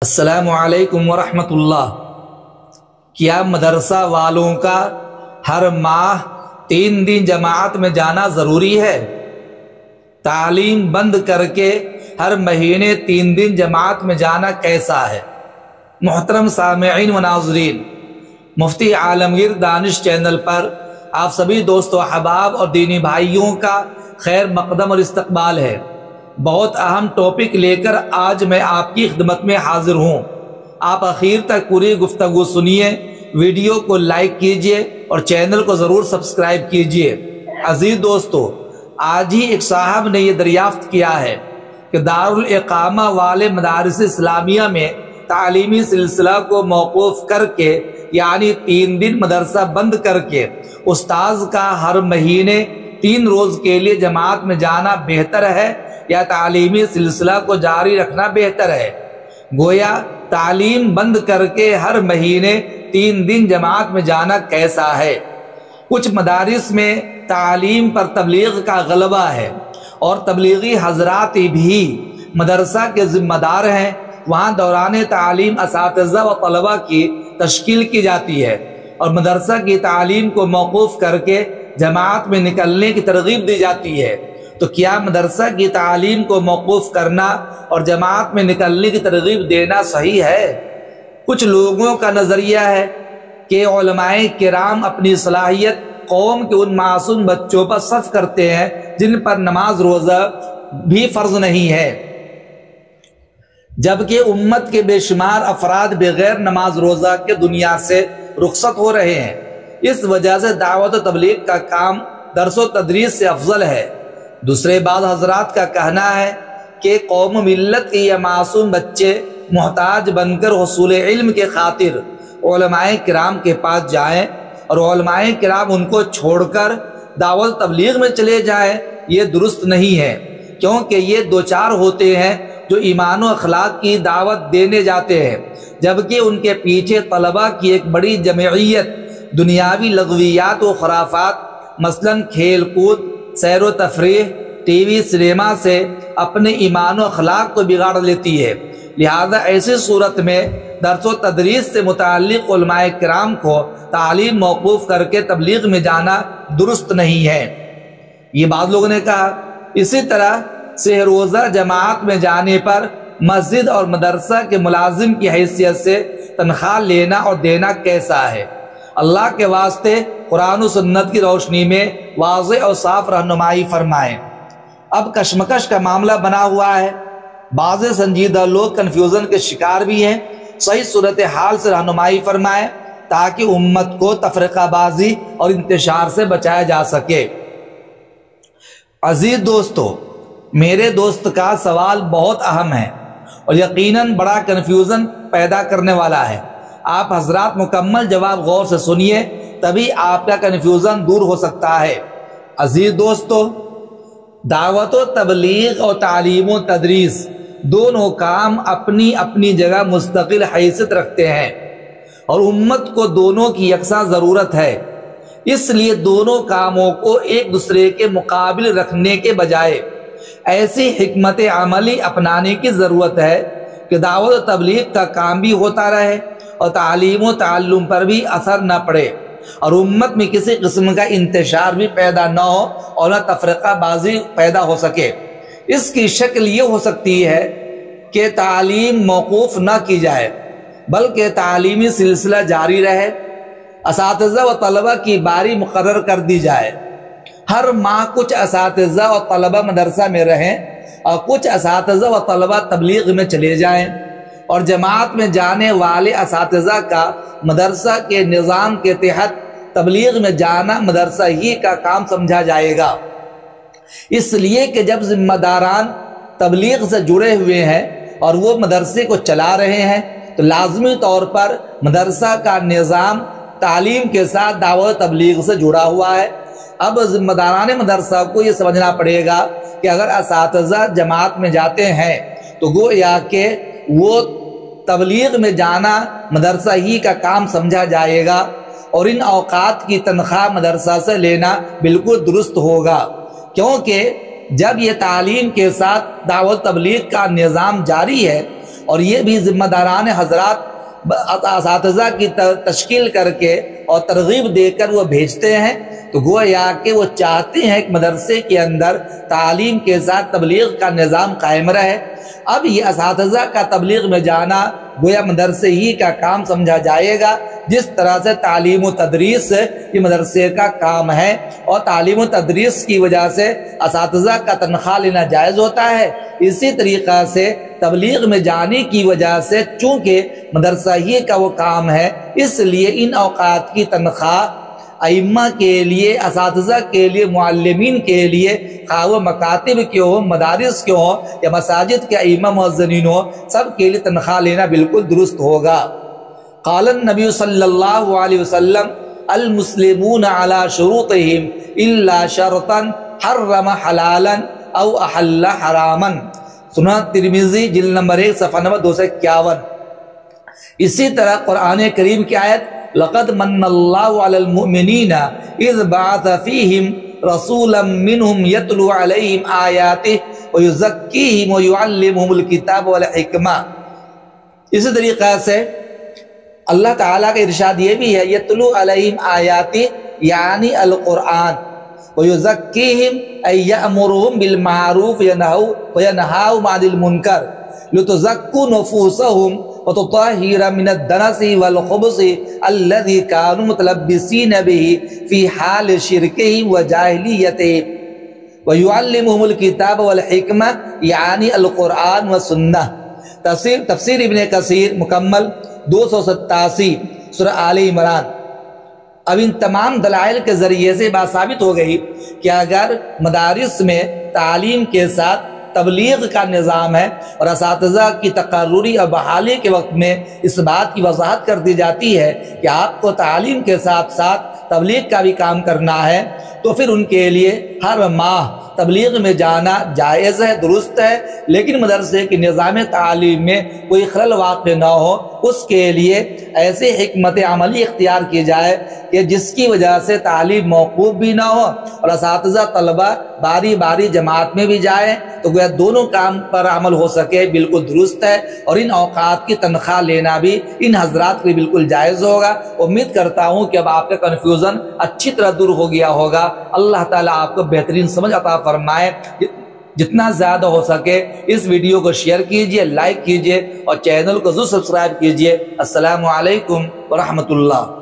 السلام علیکم ورحمۃ اللہ۔ کیا مدرسہ والوں کا ہر ماہ 3 دن جماعت میں جانا ضروری ہے؟ تعلیم بند کر کے ہر مہینے 3 دن جماعت میں جانا کیسا ہے؟ محترم سامعین و ناظرین، مفتی عالمگیر دانش چینل پر آپ سبھی دوست و احباب اور دینی بھائیوں کا خیر مقدم اور استقبال ہے۔ بہت اہم ٹاپک لے کر آج میں آپ کی خدمت میں حاضر ہوں۔ آپ آخر تک پوری گفتگو سنیے، ویڈیو کو لائک کیجئے اور چینل کو ضرور سبسکرائب کیجئے۔ عزیز دوستو، آج ہی ایک صاحب نے یہ دریافت کیا ہے کہ دارالاقامہ والے مدارس اسلامیہ میں تعلیمی سلسلہ کو موقوف کر کے، یعنی 3 دن مدرسہ بند کر کے، استاذ کا ہر مہینے 3 روز کے لیے جماعت میں جانا بہتر ہے یا تعلیمی سلسلہ کو جاری رکھنا بہتر ہے؟ گویا تعلیم بند کر کے ہر مہینے 3 دن جماعت میں جانا کیسا ہے؟ کچھ مدارس میں تعلیم پر تبلیغ کا غلبہ ہے اور تبلیغی حضرات بھی مدرسہ کے ذمہ دار ہیں۔ وہاں دوران تعلیم اساتذہ و طلبہ کی تشکیل کی جاتی ہے اور مدرسہ کی تعلیم کو موقوف کر کے جماعت میں نکلنے کی ترغیب دی جاتی ہے۔ تو کیا مدرسہ کی تعلیم کو موقوف کرنا اور جماعت میں نکلنے کی ترغیب دینا صحیح ہے؟ کچھ لوگوں کا نظریہ ہے کہ علماء کرام اپنی صلاحیت قوم کے ان معصوم بچوں پر صرف کرتے ہیں جن پر نماز روزہ بھی فرض نہیں ہے، جبکہ امت کے بے شمار افراد بغیر نماز روزہ کے دنیا سے رخصت ہو رہے ہیں۔ اس وجہ سے دعوت و تبلیغ کا کام درس و تدریس سے افضل ہے۔ دوسرے بعض حضرات کا کہنا ہے کہ قوم ملت کے یہ معصوم بچے محتاج بن کر حصول علم کے خاطر علماء کرام کے پاس جائیں اور علماء کرام ان کو چھوڑ کر دعوت تبلیغ میں چلے جائیں۔ یہ درست نہیں ہے، کیونکہ یہ 2-4 ہوتے ہیں جو ایمان و اخلاق کی دعوت دینے جاتے ہیں، جبکہ ان کے پیچھے طلبہ کی ایک بڑی جمعیت دنیاوی لغویات و خرافات، مثلاً کھیل کود، سیر و تفریح، ٹی وی، سنیما سے اپنے ایمان و اخلاق کو بگاڑ لیتی ہے۔ لہذا ایسی صورت میں درس و تدریس سے متعلق علماء کرام کو تعلیم موقوف کر کے تبلیغ میں جانا درست نہیں ہے، یہ بعض لوگوں نے کہا۔ اسی طرح سہ روزہ جماعت میں جانے پر مسجد اور مدرسہ کے ملازم کی حیثیت سے تنخواہ لینا اور دینا کیسا ہے؟ اللہ کے واسطے قرآن و سنت کی روشنی میں واضح اور صاف رہنمائی فرمائیں۔ اب کشمکش کا معاملہ بنا ہوا ہے، بعض سنجیدہ لوگ کنفیوژن کے شکار بھی ہیں۔ صحیح صورتحال سے رہنمائی فرمائیں تاکہ امت کو تفرقہ بازی اور انتشار سے بچایا جا سکے۔ عزیز دوستو، میرے دوست کا سوال بہت اہم ہے اور یقیناً بڑا کنفیوژن پیدا کرنے والا ہے۔ آپ حضرات مکمل جواب غور سے سنیے، تبھی آپ کا کنفیوژن دور ہو سکتا ہے۔ عزیز دوستو، دعوت و تبلیغ اور تعلیم و تدریس دونوں کام اپنی اپنی جگہ مستقل حیثیت رکھتے ہیں اور امت کو دونوں کی یکساں ضرورت ہے۔ اس لیے دونوں کاموں کو ایک دوسرے کے مقابل رکھنے کے بجائے ایسی حکمت عملی اپنانے کی ضرورت ہے کہ دعوت و تبلیغ کا کام بھی ہوتا رہے اور تعلیم و تعلم پر بھی اثر نہ پڑے اور امت میں کسی قسم کا انتشار بھی پیدا نہ ہو اور نہ تفرقہ بازی پیدا ہو سکے۔ اس کی شکل یہ ہو سکتی ہے کہ تعلیم موقوف نہ کی جائے بلکہ تعلیمی سلسلہ جاری رہے، اساتذہ و طلبہ کی باری مقرر کر دی جائے۔ ہر ماہ کچھ اساتذہ و طلبہ مدرسہ میں رہیں اور کچھ اساتذہ و طلبہ تبلیغ میں چلے جائیں، اور جماعت میں جانے والے اساتذہ کا مدرسہ کے نظام کے تحت تبلیغ میں جانا مدرسہ ہی کا کام سمجھا جائے گا۔ اس لیے کہ جب ذمہ داران تبلیغ سے جڑے ہوئے ہیں اور وہ مدرسے کو چلا رہے ہیں تو لازمی طور پر مدرسہ کا نظام تعلیم کے ساتھ دعوت تبلیغ سے جڑا ہوا ہے۔ اب ذمہ داران مدرسہ کو یہ سمجھنا پڑے گا کہ اگر اساتذہ جماعت میں جاتے ہیں تو گویا کہ وہ تبلیغ میں جانا مدرسہ ہی کا کام سمجھا جائے گا اور ان اوقات کی تنخواہ مدرسہ سے لینا بالکل درست ہوگا، کیونکہ جب یہ تعلیم کے ساتھ دعوت تبلیغ کا نظام جاری ہے اور یہ بھی ذمہ داران حضرات اساتذہ کی تشکیل کر کے اور ترغیب دے کر وہ بھیجتے ہیں، تو گویا کہ وہ چاہتے ہیں کہ مدرسے کے اندر تعلیم کے ساتھ تبلیغ کا نظام قائم رہے۔ اب یہ اساتذہ کا تبلیغ میں جانا گویا مدرسے ہی کا کام سمجھا جائے گا، جس طرح سے تعلیم و تدریس یہ مدرسے کا کام ہے، اور تعلیم و تدریس کی وجہ سے اساتذہ کا تنخواہ لینا جائز ہوتا ہے، اسی طریقہ سے تبلیغ میں جانے کی وجہ سے چونکہ مدرسہ ہی کا وہ کام ہے، اس لیے ان اوقات کی تنخواہ ائمہ کے لیے، اساتذہ کے لیے، معلمین کے لیے، خواہ وہ مکاتب کے ہوں، مدارس کے ہوں یا مساجد کے ائمہ مؤذنین ہوں، سب کے لیے تنخواہ لینا بالکل درست ہوگا۔ قال النبی صلی اللہ علیہ وسلم المسلمون علی شروطہم الا شرطا حرم حلالا او احل حراما، سنن ترمذی جلد نمبر 1 صفحہ نمبر 251۔ اسی طرح قرآن کریم کی آیت لقد من اللہ علی المؤمنین اذ بعث فیہم رسولا منہم یتلو علیہم آیاتہ ویزکیہم ویعلمہم الکتاب والحکمہ۔ اسی طریقہ سے اللہ تعالیٰ کا ارشاد یہ بھی ہے یتلو علیہم آیاتہ یعنی القرآن، ویزکیہم ای یأمرہم بالمعروف وینہاہم عن المنکر لتزکوا نفوسہم وتطهر من الدنس والخبث الذي كانوا متلبسين به في حال شركهم وجاهليتهم ويعلمهم الكتاب والحكمة يعني القرآن والسنة۔ تفسیر ابن کثیر مکمل 287 سورہ آل عمران۔ اب ان تمام دلائل کے ذریعے سے بات ثابت ہو گئی کہ اگر مدارس میں تعلیم کے ساتھ تبلیغ کا نظام ہے اور اساتذہ کی تقرری اور بحالی کے وقت میں اس بات کی وضاحت کر دی جاتی ہے کہ آپ کو تعلیم کے ساتھ ساتھ تبلیغ کا بھی کام کرنا ہے، تو پھر ان کے لیے ہر ماہ تبلیغ میں جانا جائز ہے، درست ہے، لیکن مدرسے کے نظام تعلیم میں کوئی خلل واقع نہ ہو، اس کے لیے ایسی حکمت عملی اختیار کی جائے کہ جس کی وجہ سے تعلیم موقوف بھی نہ ہو اور اساتذہ طلبہ باری باری جماعت میں بھی جائیں، تو گویا دونوں کام پر عمل ہو سکے، بالکل درست ہے، اور ان اوقات کی تنخواہ لینا بھی ان حضرات کے بالکل جائز ہوگا۔ امید کرتا ہوں کہ اب آپ کا کنفیوژن اچھی طرح دور ہو گیا ہوگا۔ اللہ تعالیٰ آپ کو بہترین سمجھ عطا فرمائے۔ جتنا زیادہ ہو سکے اس ویڈیو کو شیئر کیجئے، لائک کیجئے اور چینل کو ضرور سبسکرائب کیجئے۔ السلام علیکم ورحمۃ اللہ۔